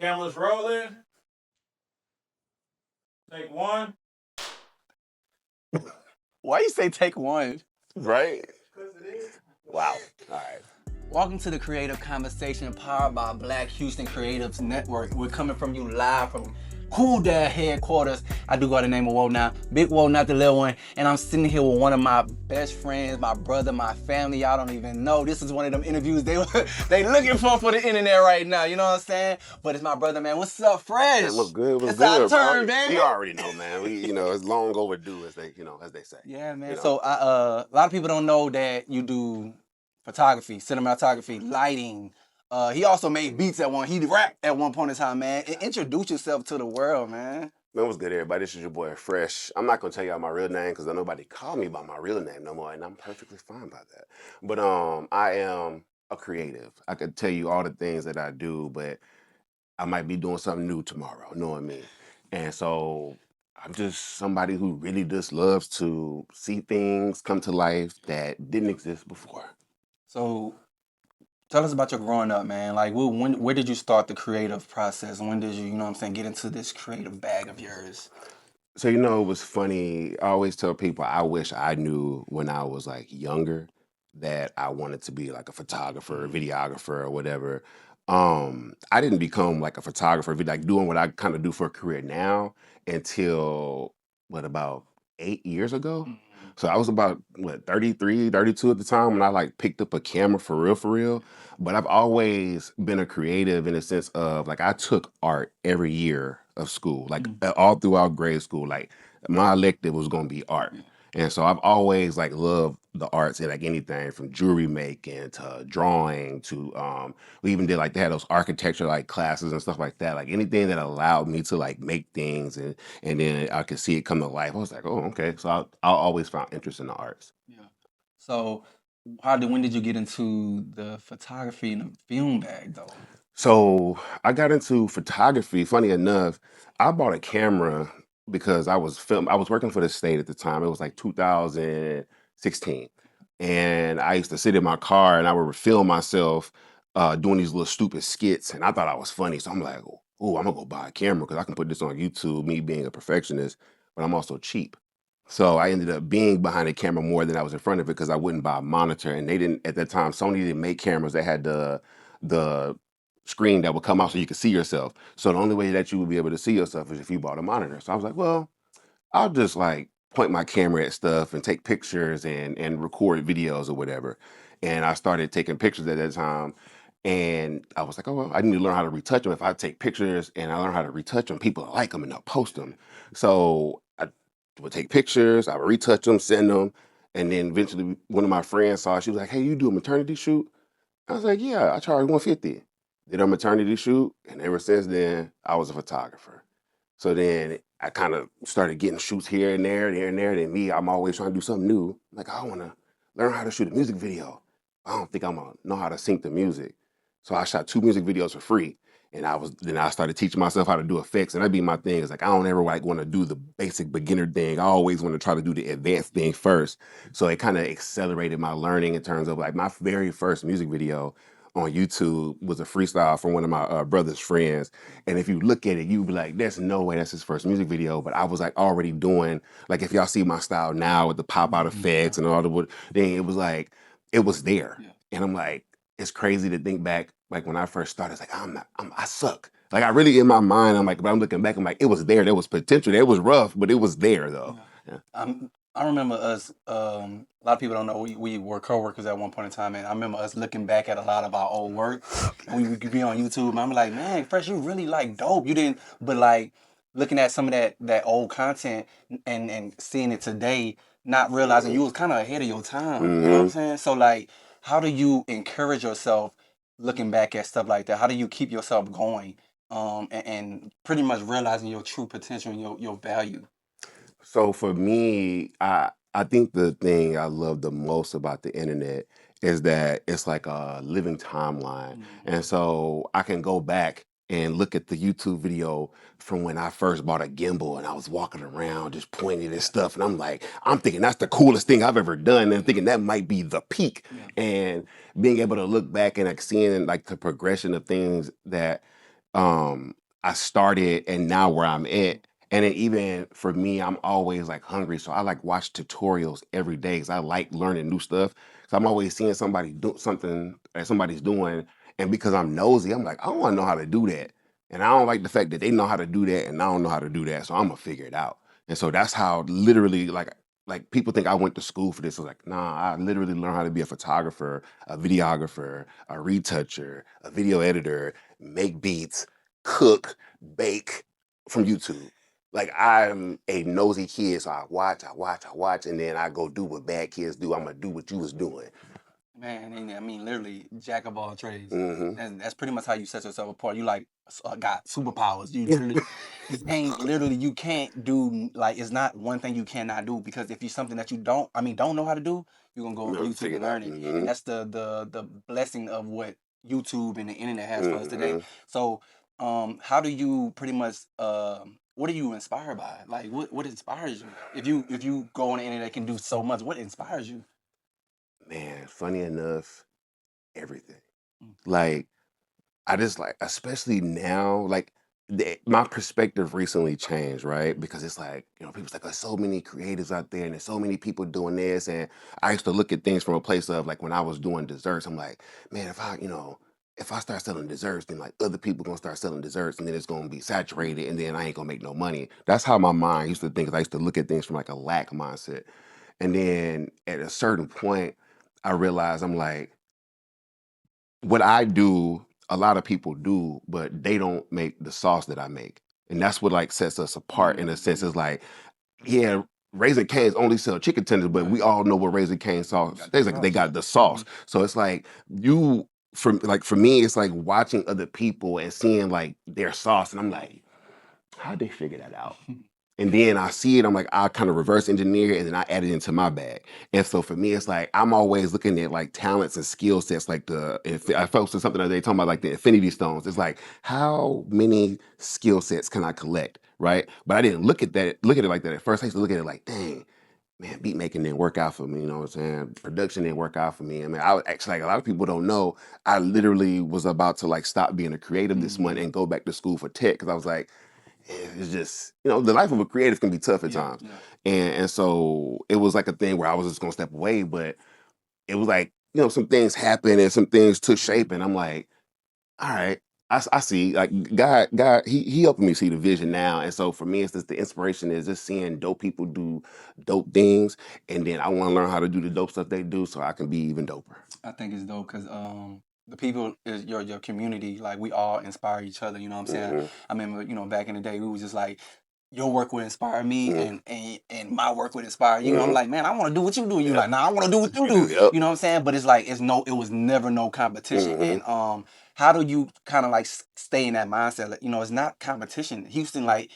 Cameras rolling. Take one. Why you say take one? Right? Wow. All right. Welcome to the Creative Conversation powered by Black Houston Creatives Network. We're coming from you live from Cool Dad headquarters. I do got the name of WoahNa, Big Woah, not the little one. And I'm sitting here with one of my best friends, my brother, my family. Y'all don't even know. This is one of them interviews they looking for the internet right now. You know what I'm saying? But it's my brother, man. What's up, Fresh? Man, what's good? What's it's good? Our turn, man. You already know, man. It's long overdue, as they say. Yeah, man. You know? So a lot of people don't know that you do photography, cinematography, lighting. He also made beats at one. He rapped at one point in time, man. Introduce yourself to the world, man. Man, what's good, everybody? This is your boy Fresh. I'm not gonna tell y'all my real name because nobody call me by my real name no more, and I'm perfectly fine by that. But I am a creative. I could tell you all the things that I do, but I might be doing something new tomorrow, knowing me. And so I'm just somebody who really just loves to see things come to life that didn't exist before. So tell us about your growing up, man. Like, where did you start the creative process? When did you know what I'm saying, get into this creative bag of yours? So, it was funny. I always tell people I wish I knew when I was like younger that I wanted to be like a photographer, videographer, or whatever. I didn't become like a photographer, like doing what I kind of do for a career now until about 8 years ago. So I was about 33, 32 at the time when I like picked up a camera for real. But I've always been a creative in the sense of like I took art every year of school, like all throughout grade school. Like my elective was gonna be art. And so I've always like loved the arts and like anything from jewelry making to drawing to we even did like they had those architecture like classes and stuff like that. Like anything that allowed me to like make things and then I could see it come to life. I was like, oh, okay. So I always found interest in the arts. Yeah. So when did you get into the photography and the film bag though? So I got into photography. Funny enough, I bought a camera because I was working for the state at the time. It was like 2016. And I used to sit in my car and I would film myself doing these little stupid skits. And I thought I was funny. So I'm like, oh, I'm gonna go buy a camera because I can put this on YouTube, me being a perfectionist, but I'm also cheap. So I ended up being behind the camera more than I was in front of it because I wouldn't buy a monitor. And they didn't at that time, Sony didn't make cameras that had the screen that would come out so you could see yourself. So the only way that you would be able to see yourself is if you bought a monitor. So I was like, well, I'll just like point my camera at stuff and take pictures and record videos or whatever. And I started taking pictures at that time. And I was like, oh, well, I need to learn how to retouch them. If I take pictures and I learn how to retouch them, people like them and they'll post them. So I would take pictures, I would retouch them, send them. And then eventually one of my friends saw it. She was like, hey, you do a maternity shoot? I was like, yeah, I charge $150. Did a maternity shoot, and ever since then, I was a photographer. So then I kind of started getting shoots here and there. Then me, I'm always trying to do something new. Like, I want to learn how to shoot a music video. I don't think I'm going to know how to sync the music. So I shot 2 music videos for free. And then I started teaching myself how to do effects. And that'd be my thing. It's like, I don't ever like want to do the basic beginner thing. I always want to try to do the advanced thing first. So it kind of accelerated my learning in terms of like my very first music video on YouTube was a freestyle from one of my brother's friends. And if you look at it, you'd be like, there's no way that's his first music video. But I was like already doing, like if y'all see my style now with the pop out effects and all the thing, it was like, it was there. Yeah. And I'm like, it's crazy to think back, like when I first started, it's like, I suck. Like I really, in my mind, I'm like, but I'm looking back, I'm like, it was there. There was potential. It was rough, but it was there though. Yeah. I remember us, a lot of people don't know, we were co-workers at one point in time, and I remember us looking back at a lot of our old work, and we would be on YouTube, and I'm like, man, Fresh, you really like dope. You didn't, but like looking at some of that old content and seeing it today, not realizing you was kind of ahead of your time. You know what I'm saying? So like, how do you encourage yourself looking back at stuff like that? How do you keep yourself going and pretty much realizing your true potential and your value? So for me, I think the thing I love the most about the internet is that it's like a living timeline. And so I can go back and look at the YouTube video from when I first bought a gimbal and I was walking around just pointing at stuff. And I'm thinking that's the coolest thing I've ever done. And thinking that might be the peak. And being able to look back and like seeing like the progression of things that I started and now where I'm at. And then even for me, I'm always like hungry. So I like watch tutorials every day because I like learning new stuff. So I'm always seeing somebody do something that somebody's doing. And because I'm nosy, I'm like, I want to know how to do that. And I don't like the fact that they know how to do that and I don't know how to do that. So I'm gonna figure it out. And so that's how literally like people think I went to school for this. I was like, nah, I literally learned how to be a photographer, a videographer, a retoucher, a video editor, make beats, cook, bake from YouTube. Like I'm a nosy kid, so I watch, and then I go do what bad kids do. I'm gonna do what you was doing. Man, and I mean, literally, jack of all trades. Hmm And that's pretty much how you set yourself apart. You like got superpowers. You Yeah. literally, you ain't literally, you can't do like it's not one thing you cannot do because if you something that you don't know how to do, you're gonna go on No, YouTube figure and it out. learn it. And that's the blessing of what YouTube and the internet has for us today. Hmm So, how do you pretty much what are you inspired by? Like, what inspires you? If you go on the internet, can do so much. What inspires you? Man, funny enough, everything. Mm. Like I just like, especially now, like my perspective recently changed, right? Because it's like, people's like, there's so many creatives out there and there's so many people doing this. And I used to look at things from a place of like when I was doing desserts, I'm like, man, if I start selling desserts, then like other people gonna start selling desserts and then it's gonna be saturated and then I ain't gonna make no money. That's how my mind used to think. 'Cause I used to look at things from like a lack mindset. And then at a certain point, I realized I'm like, what I do, a lot of people do, but they don't make the sauce that I make. And that's what like sets us apart in a sense. It's like, yeah, Raising Cane's only sell chicken tenders, but we all know what Raising Cane sauce Got that tastes like. They sauce, yeah. got the sauce. So it's like for me, it's like watching other people and seeing like their sauce, and I'm like, how'd they figure that out? And then I see it, I'm like, I kind of reverse engineer it and then I add it into my bag. And so for me, it's like I'm always looking at like talents and skill sets, like if I posted something the other day talking about like the Infinity Stones. It's like, how many skill sets can I collect? Right. But I didn't look at it like that at first. I used to look at it like, dang, man, beat making didn't work out for me. You know what I'm saying? Production didn't work out for me. I mean, I was actually like a lot of people don't know. I literally was about to like stop being a creative this month and go back to school for tech because I was like, it's just the life of a creative can be tough at Yeah, times, yeah. and so it was like a thing where I was just gonna step away, but it was like some things happened and some things took shape, and I'm like, all right, I see, like God, he helping me see the vision now, and so for me, it's just the inspiration is just seeing dope people do dope things, and then I want to learn how to do the dope stuff they do so I can be even doper. I think it's dope because the people is your community. Like we all inspire each other. You know what I'm saying? Hmm I remember back in the day we was just like your work would inspire me hmm and my work would inspire you. I'm hmm like, man, I want to do what you do. You Yep. like, nah, I want to do what you do. Yep. You know what I'm saying? But it's like it was never no competition. hmm And how do you kind of like stay in that mindset? Like, it's not competition. Houston, like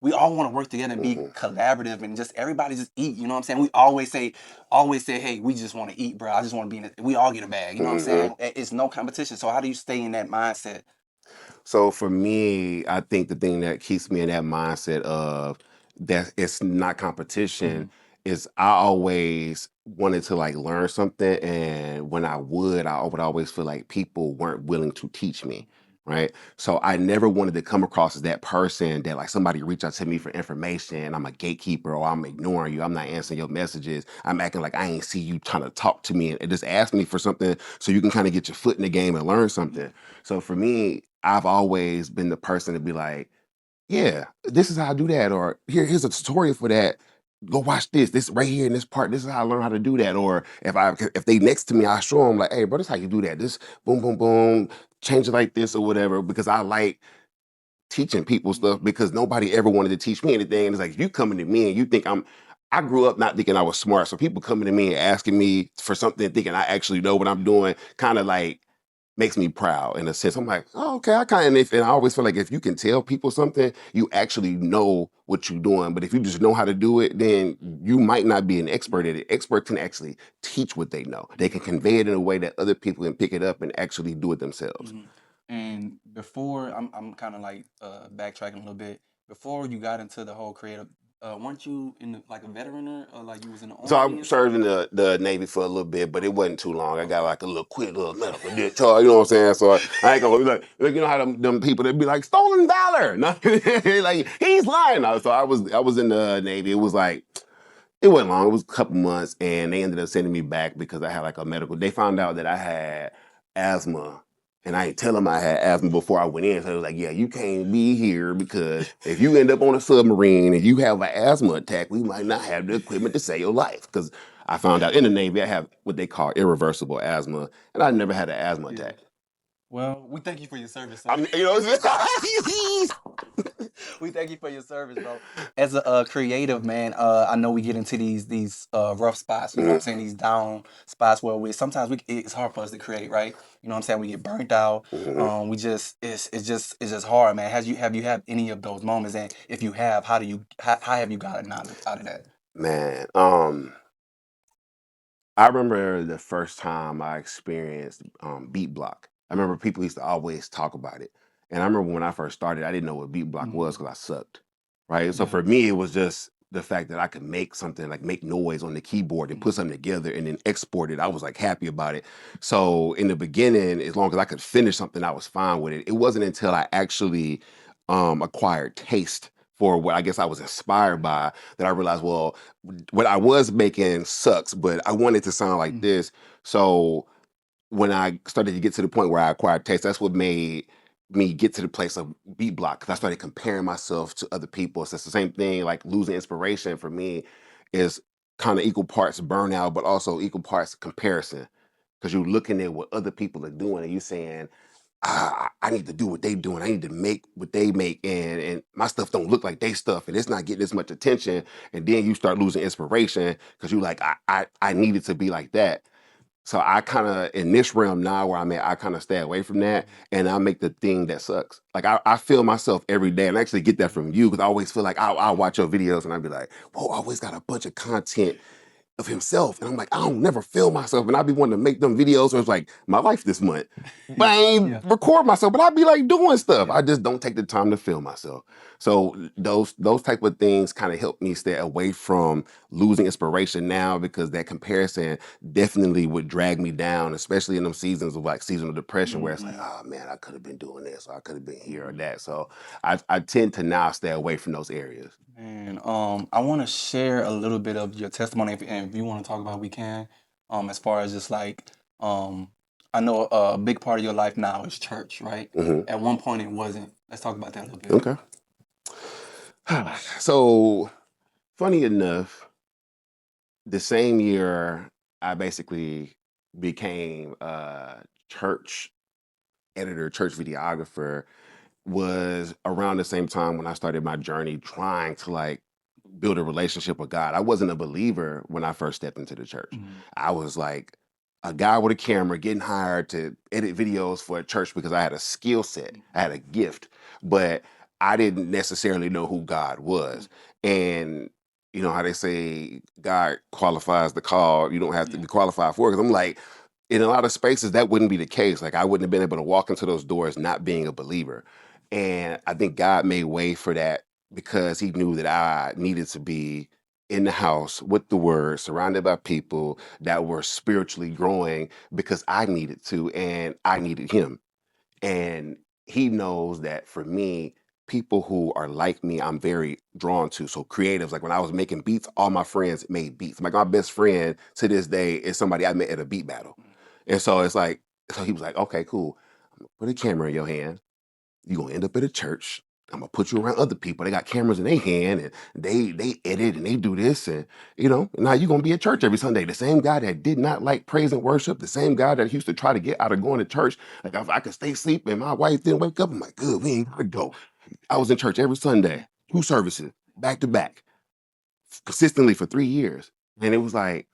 we all want to work together and be hmm collaborative and just everybody just eat. You know what I'm saying? We always say, hey, we just want to eat, bro. I just want to be in it. We all get a bag. You know what I'm hmm saying? It's no competition. So how do you stay in that mindset? So for me, I think the thing that keeps me in that mindset of that it's not competition Mhm. is I always wanted to like learn something, and when I would always feel like people weren't willing to teach me. Right. So I never wanted to come across as that person that like somebody reach out to me for information. I'm a gatekeeper or I'm ignoring you. I'm not answering your messages. I'm acting like I ain't see you trying to talk to me and just ask me for something so you can kind of get your foot in the game and learn something. So for me, I've always been the person to be like, yeah, this is how I do that, or here's a tutorial for that. Go watch this. This right here in this part. This is how I learn how to do that. Or if they next to me, I show them like, hey, bro, this is how you do that. This boom, boom, boom, change it like this or whatever. Because I like teaching people stuff because nobody ever wanted to teach me anything. And it's like if you coming to me and you think I grew up not thinking I was smart. So people coming to me and asking me for something thinking I actually know what I'm doing, kind of like makes me proud in a sense. I'm like, oh, okay, I kind of, and I always feel like if you can tell people something, you actually know what you're doing. But if you just know how to do it, then you might not be an expert at it. Experts can actually teach what they know. They can convey it in a way that other people can pick it up and actually do it themselves. Mhm. And before I'm kind of like backtracking a little bit. Before you got into the whole creative weren't you in like a veteran or like you was in the So army I or served something? in the Navy for a little bit, but it wasn't too long. I got Okay. like a little quick little medical discharge, you know what I'm saying? So I ain't gonna be like you know how them people that be like stolen valor. No, like he's lying. No, so I was in the Navy. It was like it wasn't long. It was a couple months, and they ended up sending me back because I had like a medical. They found out that I had asthma, and I ain't tell them I had asthma before I went in. So it was like, yeah, you can't be here because if you end up on a submarine and you have an asthma attack, we might not have the equipment to save your life. Because I found out in the Navy I have what they call irreversible asthma, and I never had an asthma Yeah. attack. Well, we thank you for your service, sir. I'm, you know, We thank you for your service, bro. As a creative man, I know we get into these rough spots. You know what I'm saying? These down spots where we sometimes it's hard for us to create, right? You know what I'm saying? We get burnt out. Mhm. We just it's just hard, man. Have you had any of those moments? And if you have, how have you gotten out of that? Man, I remember the first time I experienced beat block. I remember people used to always talk about it. And I remember when I first started, I didn't know what beat block was Mhm. because I sucked. Right. So Yeah. for me, it was just the fact that I could make something like make noise on the keyboard and put Mhm. something together and then export it. I was like happy about it. So in the beginning, as long as I could finish something, I was fine with it. It wasn't until I actually acquired taste for what I guess I was inspired by that I realized, well, what I was making sucks, but I wanted to sound like Mhm. this. So when I started to get to the point where I acquired taste, that's what made me get to the place of beat block because I started comparing myself to other people. So it's the same thing, like losing inspiration for me is kind of equal parts burnout, but also equal parts comparison. Because you're looking at what other people are doing and you saying, I need to do what they doing. I need to make what they make, and my stuff don't look like they stuff, and it's not getting as much attention. And then you start losing inspiration because you like, I needed to be like that. So I kind of in this realm now where I'm at, I kind of stay away from that, and I make the thing that sucks. Like I feel myself every day, and I actually get that from you because I always feel like I'll watch your videos and I'll be like, whoa, I always got a bunch of content of himself. And I'm like, I don't never feel myself. And I be wanting to make them videos. So it's like my life this month. But I ain't Yeah. record myself, but I be like doing stuff. Yeah. I just don't take the time to film myself. So those type of things kind of help me stay away from losing inspiration now because that comparison definitely would drag me down, especially in them seasons of like seasonal depression where it's like, Mhm. oh man, I could have been doing this or I could have been here or Mhm. that. So I tend to now stay away from those areas. And I want to share a little bit of your testimony, and if you want to talk about, it, we can. As far as just like, um, I know a big part of your life now is church, right? Hmm. At one point, it wasn't. Let's talk about that a little bit. Okay. So funny enough, the same year I basically became a church editor, church videographer, was around the same time when I started my journey trying to like build a relationship with God. I wasn't a believer when I first stepped into the church. Mhm. I was like a guy with a camera getting hired to edit videos for a church because I had a skill set, I had a gift, but I didn't necessarily know who God was. And you know how they say God qualifies the call, you don't have to Yeah. be qualified for it. Because I'm like, in a lot of spaces, that wouldn't be the case. Like I wouldn't have been able to walk into those doors not being a believer. And I think God made way for that because he knew that I needed to be in the house with the word, surrounded by people that were spiritually growing because I needed to and I needed him. And he knows that for me, people who are like me, I'm very drawn to. So creatives, like when I was making beats, all my friends made beats. Like my best friend to this day is somebody I met at a beat battle. And so it's like, so he was like, okay, cool. Put a camera in your hand. You're gonna end up at a church. I'm gonna put you around other people. They got cameras in their hand and they edit and they do this and now you're gonna be at church every Sunday. The same guy that did not like praise and worship, the same guy that used to try to get out of going to church. Like if I could stay asleep and my wife didn't wake up, I'm like, good, we ain't gotta go. I was in church every Sunday, 2 services, back to back, consistently for 3 years. And it was like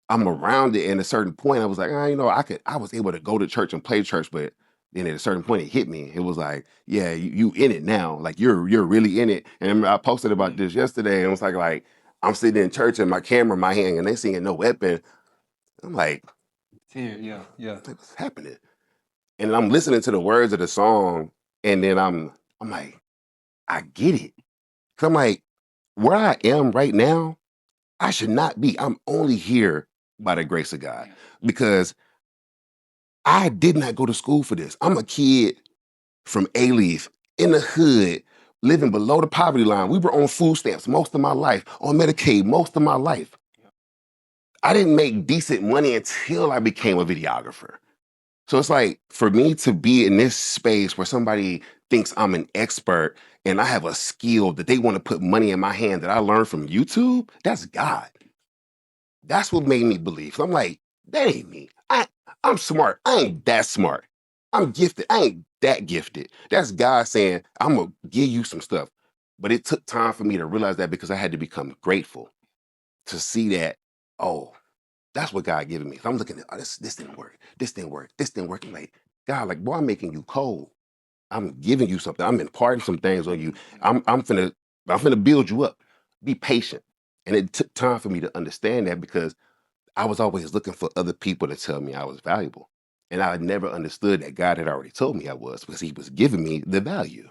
I'm around it. And at a certain point, I was like, I was able to go to church and play church, but then at a certain point, it hit me. It was like, yeah, you in it now. Like you're really in it. And I remember I posted about Mhm. this yesterday, and it was like I'm sitting in church and my camera in my hand, and they singing No Weapon. I'm Here, yeah, yeah. like, what's happening? And I'm listening to the words of the song, and then I'm like, I get it. 'Cause I'm like, where I am right now, I should not be. I'm only here by the grace of God because I did not go to school for this. I'm a kid from A-Leaf in the hood, living below the poverty line. We were on food stamps most of my life, on Medicaid most of my life. I didn't make decent money until I became a videographer. So it's like for me to be in this space where somebody thinks I'm an expert and I have a skill that they want to put money in my hand that I learned from YouTube, that's God. That's what made me believe. I'm like, that ain't me. I'm smart. I ain't that smart. I'm gifted. I ain't that gifted. That's God saying, I'm gonna give you some stuff. But it took time for me to realize that because I had to become grateful to see that, oh, that's what God giving me. So I'm looking at, oh, this didn't work. This didn't work. This didn't work. I'm like, God, like, boy, I'm making you cold. I'm giving you something. I'm imparting some things on you. I'm finna build you up. Be patient. And it took time for me to understand that because I was always looking for other people to tell me I was valuable. And I had never understood that God had already told me I was because he was giving me the value.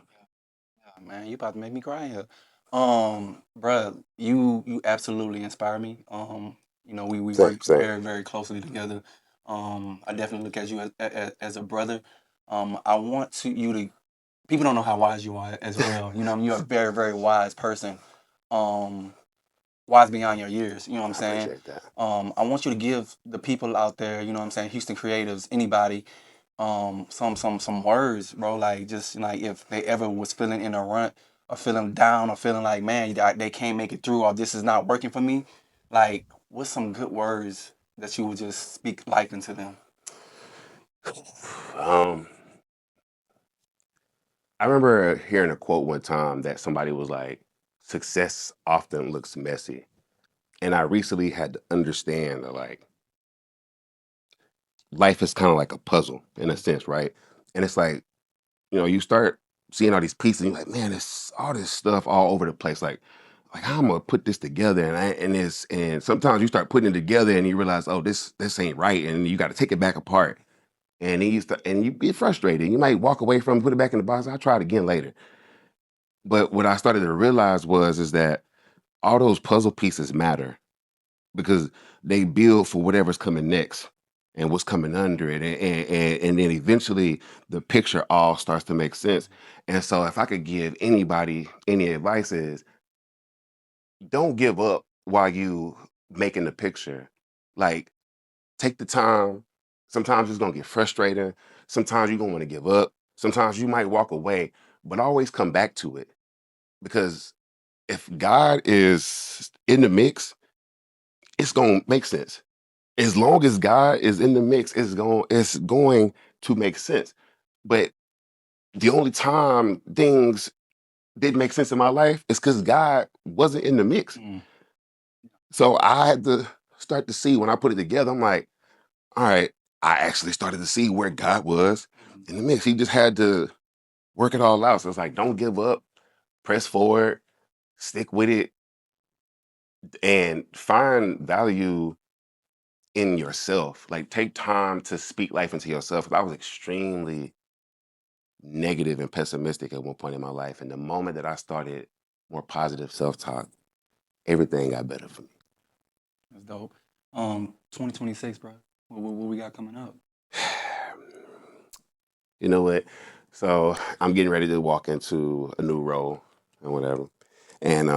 Yeah, man, you about to make me cry here. Bruh, you absolutely inspire me. We Same, work same. very, very closely together. I definitely look at you as a brother. I want you to people don't know how wise you are as well. You're a very, very wise person. Um, Wise beyond your years. You know what I'm I saying? appreciate that. I want you to give the people out there, Houston creatives, anybody, some words, bro. Like just like if they ever was feeling in a rut or feeling down or feeling like, man, they can't make it through or this is not working for me. Like, what's some good words that you would just speak life into them? Um, I remember hearing a quote one time that somebody was like, success often looks messy. And I recently had to understand that like life is kind of like a puzzle in a sense, right? And it's like, you start seeing all these pieces, and you're like, man, it's all this stuff all over the place. Like how I'm gonna put this together, and sometimes you start putting it together, and you realize, oh, this ain't right, and you got to take it back apart, and you get frustrated. You might walk away from, it, put it back in the box. I'll try it again later. But what I started to realize is that all those puzzle pieces matter because they build for whatever's coming next and what's coming under it. And then eventually the picture all starts to make sense. And so if I could give anybody any advice is don't give up while you making the picture. Like take the time. Sometimes it's gonna get frustrating. Sometimes you're gonna want to give up. Sometimes you might walk away, but always come back to it. Because if God is in the mix, it's gonna make sense. As long as God is in the mix, it's going to make sense. But the only time things didn't make sense in my life is because God wasn't in the mix. Mm. So I had to start to see when I put it together, I'm like, all right, I actually started to see where God was in the mix. He just had to work it all out. So it's like, don't give up, press forward, stick with it, and find value in yourself. Like take time to speak life into yourself. 'Cause I was extremely negative and pessimistic at one point in my life. And the moment that I started more positive self-talk, everything got better for me. That's dope. 2026, bro. What we got coming up? You know what? So I'm getting ready to walk into a new role and whatever. And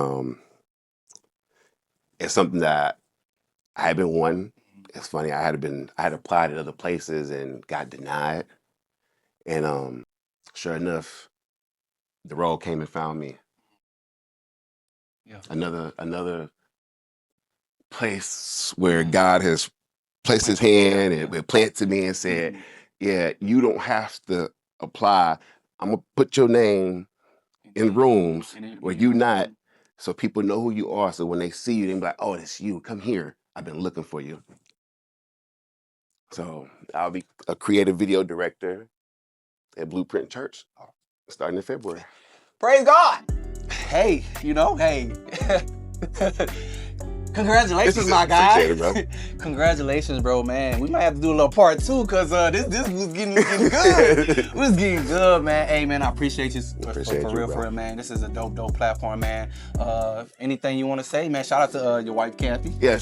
it's something that I had been wanting. It's funny, I had applied at other places and got denied. And sure enough, the role came and found me. Yeah. Another place where God has placed his hand and planted me and said, Mhm. yeah, you don't have to apply. I'm gonna put your name in rooms where you not, so people know who you are. So when they see you, they be like, oh, it's you. Come here. I've been looking for you. So I'll be a creative video director at Blueprint Church starting in February. Praise God. Hey, hey. Congratulations, my guy. Appreciate it, bro. Congratulations, bro, man. We might have to do a little part 2 because this was getting good. It was getting good, man. Hey, man, I appreciate you for real, bro. for real, man. This is a dope platform, man. Anything you want to say, man? Shout out to your wife, Kathy. Yeah,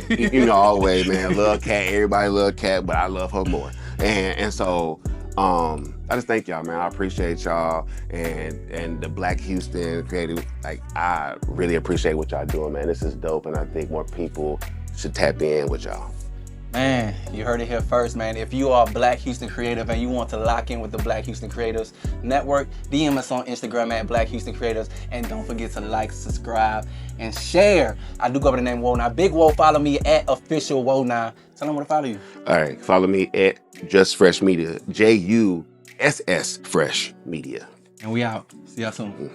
you know, always, man. Love Kat. Everybody love Kat, but I love her more. And so, I just thank y'all, man. I appreciate y'all and the Black Houston creative. Like, I really appreciate what y'all doing, man. This is dope, and I think more people should tap in with y'all. Man, you heard it here first, man. If you are a Black Houston creative and you want to lock in with the Black Houston Creators Network, DM us on Instagram at Black Houston Creators, and don't forget to like, subscribe, and share. I do go by the name WoahNa. Big Woah, follow me at official WoahNa. Tell them where to follow you. All right, follow me at Juss Fresh Media, JUSS Fresh Media. And we out. See y'all soon.